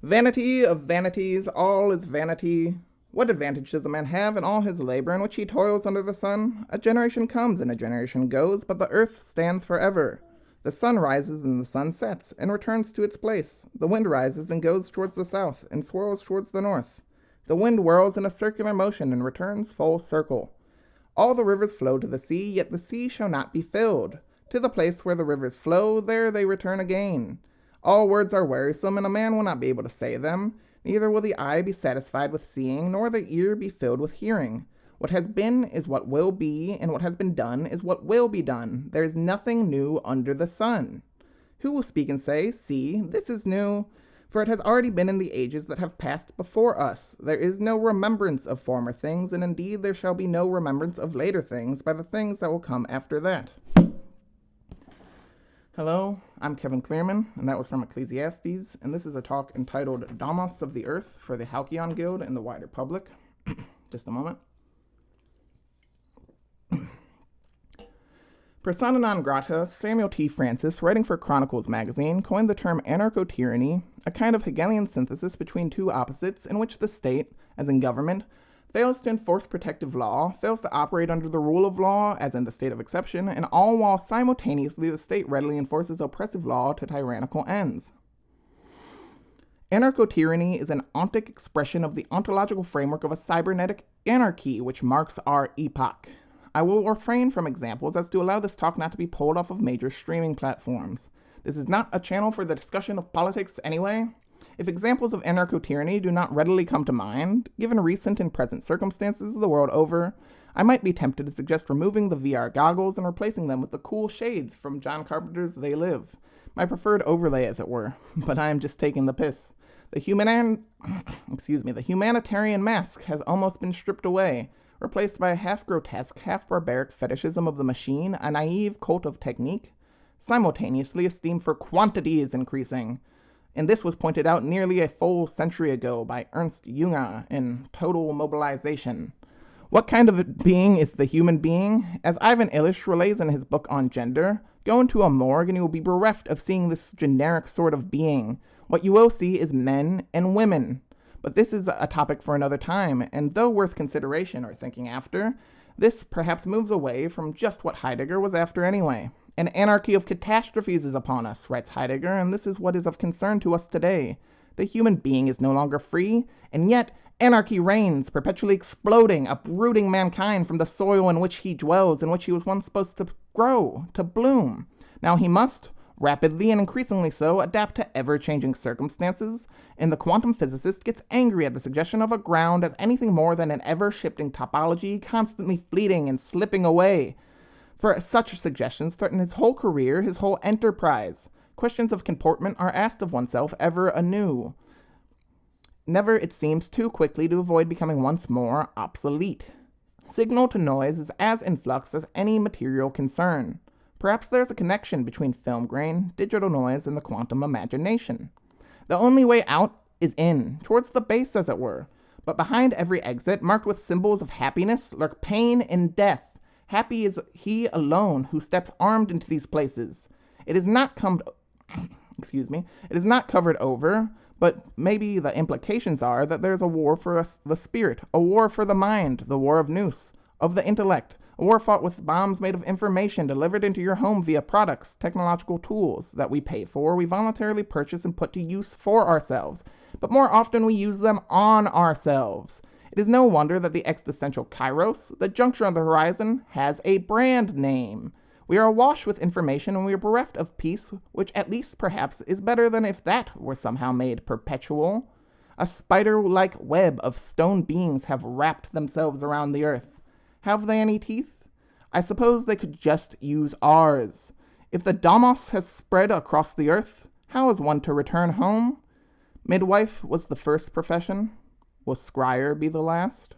Vanity of vanities, all is vanity. What advantage does a man have in all his labor in which he toils under the sun? A generation comes and a generation goes, but the earth stands forever. The sun rises and the sun sets, and returns to its place. The wind rises and goes towards the south, and swirls towards the north. The wind whirls in a circular motion and returns full circle. All the rivers flow to the sea, yet the sea shall not be filled. To the place where the rivers flow, there they return again. All words are wearisome, and a man will not be able to say them. Neither will the eye be satisfied with seeing, nor the ear be filled with hearing. What has been is what will be, and what has been done is what will be done. There is nothing new under the sun. Who will speak and say, "See, this is new"? For it has already been in the ages that have passed before us. There is no remembrance of former things, and indeed there shall be no remembrance of later things by the things that will come after that. Hello, I'm Kevin Klearman, and that was from Ecclesiastes, and this is a talk entitled Domos of the Earth for the Halkyon Guild and the wider public. Just a moment. Persona non grata, Samuel T. Francis, writing for Chronicles magazine, coined the term anarcho-tyranny, a kind of Hegelian synthesis between two opposites in which the state, as in government, fails to enforce protective law, fails to operate under the rule of law, as in the state of exception, and all while simultaneously the state readily enforces oppressive law to tyrannical ends. Anarcho-tyranny is an ontic expression of the ontological framework of a cybernetic anarchy which marks our epoch. I will refrain from examples as to allow this talk not to be pulled off of major streaming platforms. This is not a channel for the discussion of politics anyway. If examples of anarcho-tyranny do not readily come to mind, given recent and present circumstances the world over, I might be tempted to suggest removing the VR goggles and replacing them with the cool shades from John Carpenter's They Live. My preferred overlay, as it were, but I am just taking the piss. The humanitarian mask has almost been stripped away, replaced by a half-grotesque, half-barbaric fetishism of the machine, a naive cult of technique. Simultaneously, esteem for quantity is increasing, and this was pointed out nearly a full century ago by Ernst Jünger in Total Mobilization. What kind of a being is the human being? As Ivan Illich relays in his book on gender, go into a morgue and you will be bereft of seeing this generic sort of being. What you will see is men and women. But this is a topic for another time, and though worth consideration or thinking after, this perhaps moves away from just what Heidegger was after anyway. An anarchy of catastrophes is upon us, writes Heidegger, and this is what is of concern to us today. The human being is no longer free, and yet anarchy reigns, perpetually exploding, uprooting mankind from the soil in which he dwells, in which he was once supposed to grow, to bloom. Now he must, rapidly and increasingly so, adapt to ever-changing circumstances, and the quantum physicist gets angry at the suggestion of a ground as anything more than an ever-shifting topology, constantly fleeting and slipping away. For such suggestions threaten his whole career, his whole enterprise. Questions of comportment are asked of oneself ever anew. Never, it seems, too quickly to avoid becoming once more obsolete. Signal to noise is as in flux as any material concern. Perhaps there's a connection between film grain, digital noise, and the quantum imagination. The only way out is in, towards the base as it were. But behind every exit, marked with symbols of happiness, lurk pain and death. Happy is he alone who steps armed into these places. It is not covered over, but maybe the implications are that there's a war for the spirit, a war for the mind, the war of nous, of the intellect, a war fought with bombs made of information delivered into your home via products, technological tools that we pay for, we voluntarily purchase and put to use for ourselves. But more often we use them on ourselves. It is no wonder that the existential kairos, the juncture on the horizon, has a brand name. We are awash with information and we are bereft of peace, which at least perhaps is better than if that were somehow made perpetual. A spider-like web of stone beings have wrapped themselves around the earth. Have they any teeth? I suppose they could just use ours. If the Domos has spread across the earth, how is one to return home? Midwife was the first profession. Will scryer be the last?